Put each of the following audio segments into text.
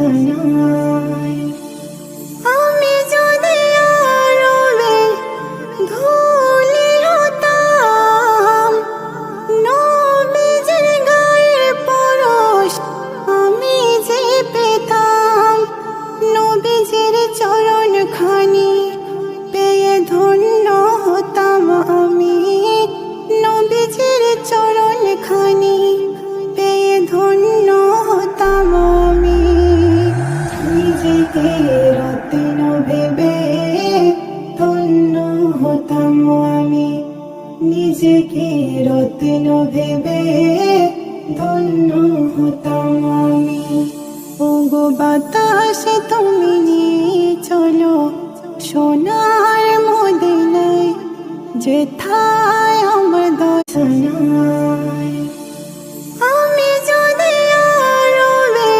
শোনায়। আমি যদি আরবে ধুলি হতাম, নবীজির গায়ে পরশ আমি যে পেতাম, নবীজির চরণ খানি পেয়ে ধন্য হতাম আমি, নবীজির চরণ খানি পেয়ে ধন্য হতাম আমি। নিজেকে রত্ন ভেবে ধন্য হতাম আমি, নিজেকে রত্ন ভেবে ধন্য হতাম আমি। ওগো বাতাসে তুমি নিয়ে চলো সোনার মদিনায়, যেথায় আমার দর্শনায়। আমি যদি আরবে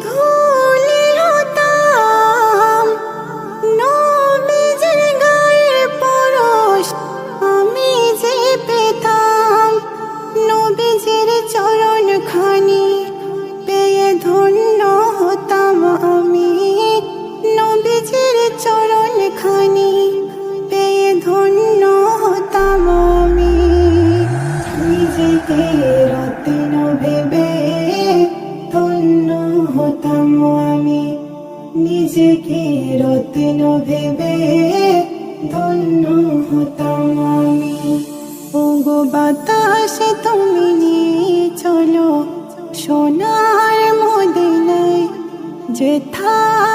ধুলি হতাম, নবীজির গায়ে পরশ আমি যে পেতাম, নবীজির চরণ খানি পেয়ে ধন্য হতাম আমি, নবীজির চরণ খানি পেয়ে ধন্য হতাম আমি। নিজেকে রত্ন ভেবে ধন্য হতাম আমি, নিজেকে রত্ন ভেবে ধন্য হতাম আমি। ওগো বাতাসে তুমি নিয়ে চলো সোনার মদিনায়, যেথায়